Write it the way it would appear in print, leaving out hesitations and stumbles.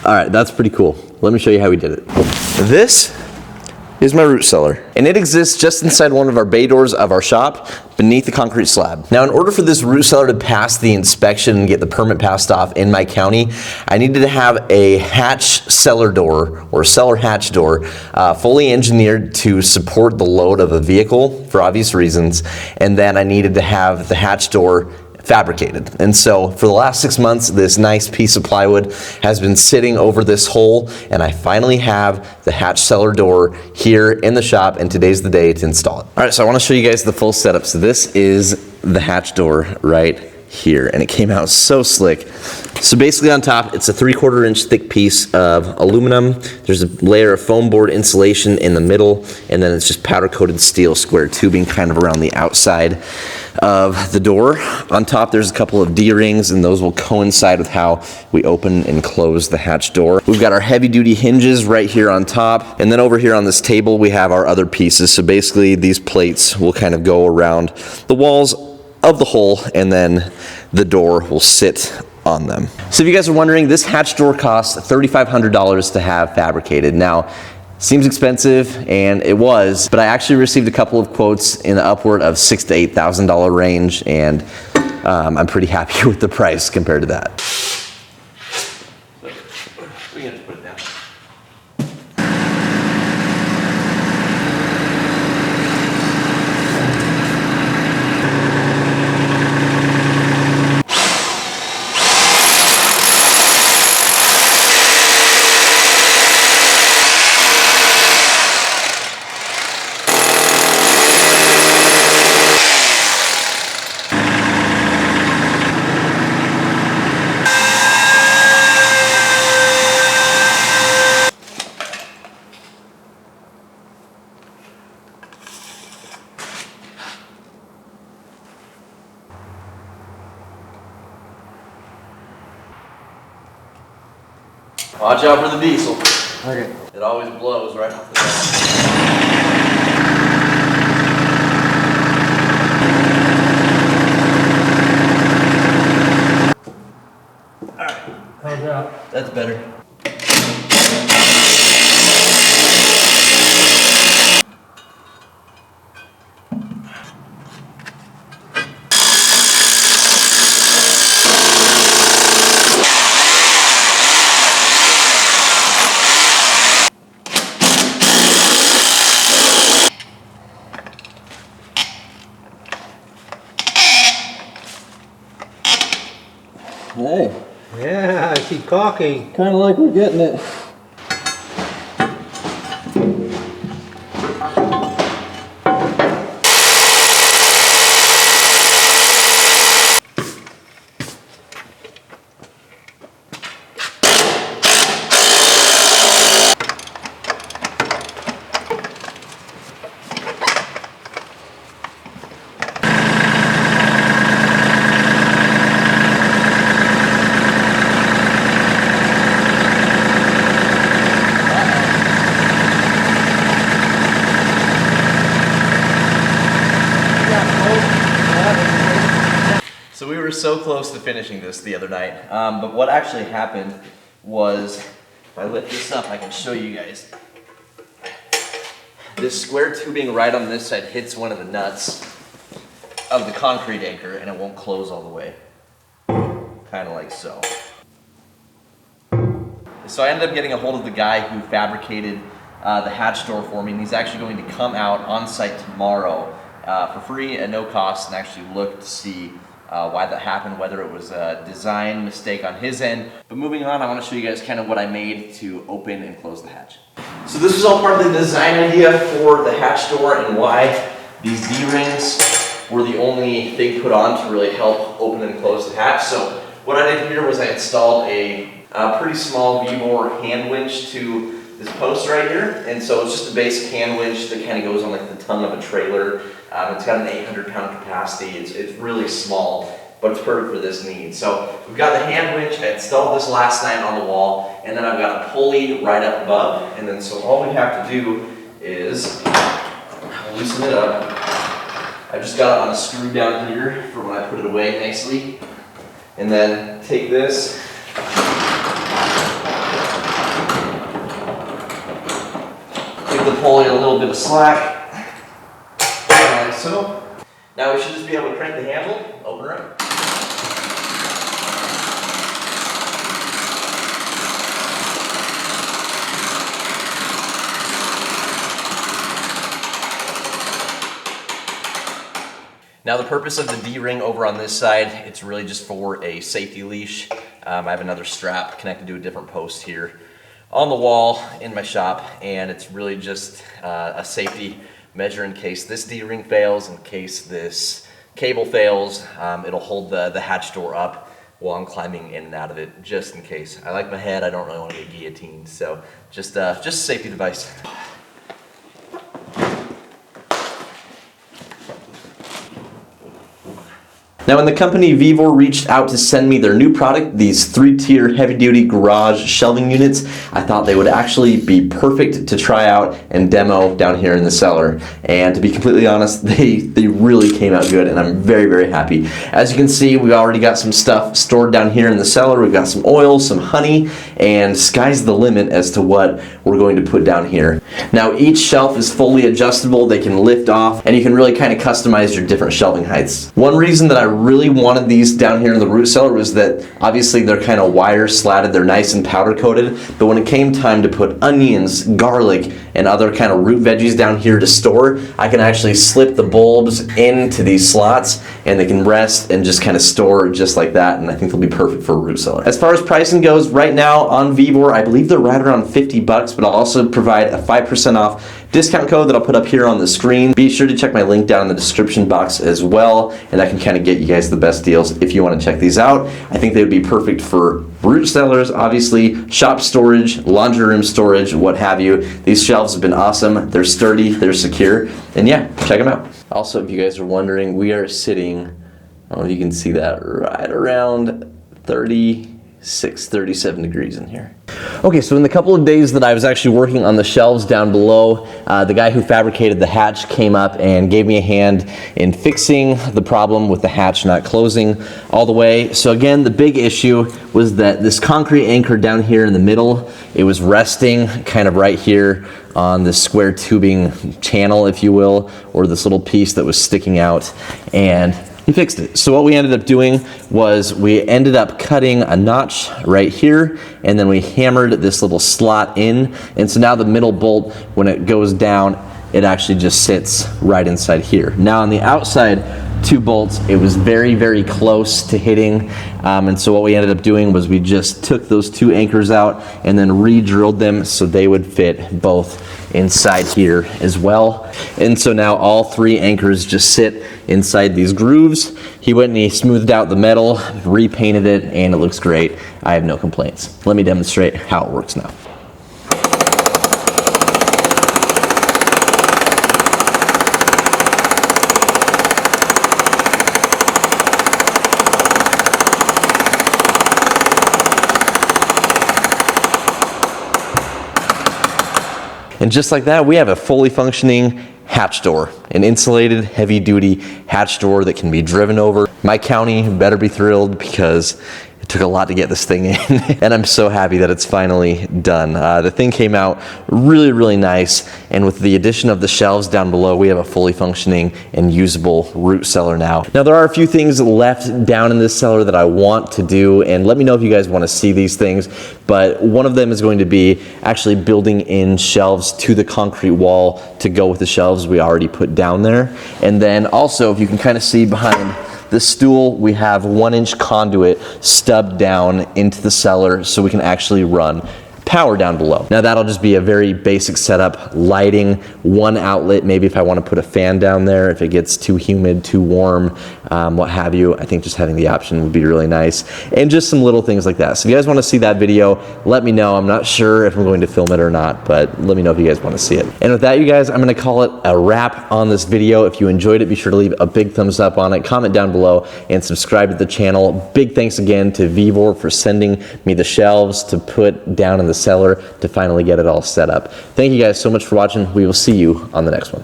All right, that's pretty cool. Let me show you how we did it. This is my root cellar, And it exists just inside one of our bay doors of our shop, beneath the concrete slab. Now, in order for this root cellar to pass the inspection and get the permit passed off in my county, I needed to have a hatch cellar door, or cellar hatch door, fully engineered to support the load of a vehicle for obvious reasons, and then I needed to have the hatch door fabricated. And so for the last 6 months, this nice piece of plywood has been sitting over this hole, and I finally have the hatch cellar door here in the shop, and today's the day to install it. All right, so I want to show you guys the full setup. So this is the hatch door right here, and it came out so slick. So basically on top, it's a 3/4 inch thick piece of aluminum. There's a layer of foam board insulation in the middle, and then it's just powder coated steel square tubing kind of around the outside of the door. On top, there's a couple of D-rings, and those will coincide with how we open and close the hatch door. We've got our heavy duty hinges right here on top, and then over here on this table, we have our other pieces. So basically these plates will kind of go around the walls of the hole, and then the door will sit on them. So if you guys are wondering, this hatch door costs $3,500 to have fabricated. Now, seems expensive, and it was, but I actually received a couple of quotes in the upward of $6,000 to $8,000 range, and I'm pretty happy with the price compared to that. We can just put it down. Watch out for the diesel. Okay. It always blows right off the bat. Alright. How's that? That's better. Hey, Yeah, I see caulking. kind of like we're getting it. So we were so close to finishing this the other night, but what actually happened was, if I lift this up, I can show you guys. This square tubing right on this side hits one of the nuts of the concrete anchor, and it won't close all the way. Kind of like so. So I ended up getting a hold of the guy who fabricated the hatch door for me, and he's actually going to come out on site tomorrow for free at no cost and actually look to see why that happened, whether it was a design mistake on his end. But moving on, I want to show you guys kind of what I made to open and close the hatch. So this was all part of the design idea for the hatch door and why these D-rings were the only thing put on to really help open and close the hatch. So what I did here was I installed a pretty small V-bore hand winch to this post right here, and so it's just a basic hand winch that kind of goes on like the tongue of a trailer. It's got an 800-pound capacity. It's really small, but it's perfect for this need. So we've got the hand winch. I installed this last night on the wall, and then I've got a pulley right up above, and then so all we have to do is loosen it up. I just got it on a screw down here for when I put it away nicely, and then take this give the pulley a little bit of slack, like so. Now we should just be able to crank the handle, open her up. Now the purpose of the D-ring over on this side, it's really just for a safety leash. I have another strap connected to a different post here on the wall in my shop, and it's really just a safety measure in case this D-ring fails, in case this cable fails. It'll hold the hatch door up while I'm climbing in and out of it, just in case. I like my head, I don't really want to get guillotined, so just a safety device. Now when the company Vevor reached out to send me their new product, these 3-tier heavy-duty garage shelving units, I thought they would actually be perfect to try out and demo down here in the cellar. And to be completely honest, they really came out good, and I'm very, very happy. As you can see, we've already got some stuff stored down here in the cellar. We've got some oil, some honey, and sky's the limit as to what we're going to put down here. Now each shelf is fully adjustable. They can lift off, and you can really kind of customize your different shelving heights. One reason that I really wanted these down here in the root cellar was that obviously they're kind of wire slatted, they're nice and powder coated, but when it came time to put onions, garlic, and other kind of root veggies down here to store, I can actually slip the bulbs into these slots and they can rest and just kind of store just like that, and I think they'll be perfect for a root cellar. As far as pricing goes, right now on Vevor, I believe they're right around $50, but I'll also provide a 5% off discount code that I'll put up here on the screen. Be sure to check my link down in the description box as well, and I can kind of get you guys the best deals if you want to check these out. I think they would be perfect for root cellars, obviously, shop storage, laundry room storage, what have you. These shelves have been awesome. They're sturdy, they're secure, and yeah, check them out. Also, if you guys are wondering, we are sitting, I don't know if you can see that, right around 36, 37 degrees in here. Okay, so in the couple of days that I was actually working on the shelves down below, the guy who fabricated the hatch came up and gave me a hand in fixing the problem with the hatch not closing all the way. So again, the big issue was that this concrete anchor down here in the middle, it was resting kind of right here on this square tubing channel, if you will, or this little piece that was sticking out, and he fixed it. So what we ended up doing was we ended up cutting a notch right here, and then we hammered this little slot in, and so now the middle bolt, when it goes down, it actually just sits right inside here. Now on the outside 2 bolts, it was very, very close to hitting, and so what we ended up doing was we just took those 2 anchors out and then re-drilled them so they would fit both inside here as well. And so now all 3 anchors just sit inside these grooves. He went and he smoothed out the metal, repainted it, and it looks great. I have no complaints. Let me demonstrate how it works now. And just like that, we have a fully functioning hatch door, an insulated, heavy-duty hatch door that can be driven over. My county better be thrilled because it took a lot to get this thing in, and I'm so happy that it's finally done. The thing came out really, really nice, and with the addition of the shelves down below, we have a fully functioning and usable root cellar now. Now, there are a few things left down in this cellar that I want to do, and let me know if you guys want to see these things, but one of them is going to be actually building in shelves to the concrete wall to go with the shelves we already put down there. And then also, if you can kind of see behind the stool, we have 1-inch conduit stubbed down into the cellar so we can actually run power down below. Now that'll just be a very basic setup, lighting, 1 outlet, maybe if I want to put a fan down there, if it gets too humid, too warm, what have you. I think just having the option would be really nice, and just some little things like that. So if you guys want to see that video, let me know. I'm not sure if I'm going to film it or not, but let me know if you guys want to see it. And with that, you guys, I'm going to call it a wrap on this video. If you enjoyed it, be sure to leave a big thumbs up on it, comment down below, and subscribe to the channel. Big thanks again to Vevor for sending me the shelves to put down in the cellar to finally get it all set up. Thank you guys so much for watching. We will see you on the next one.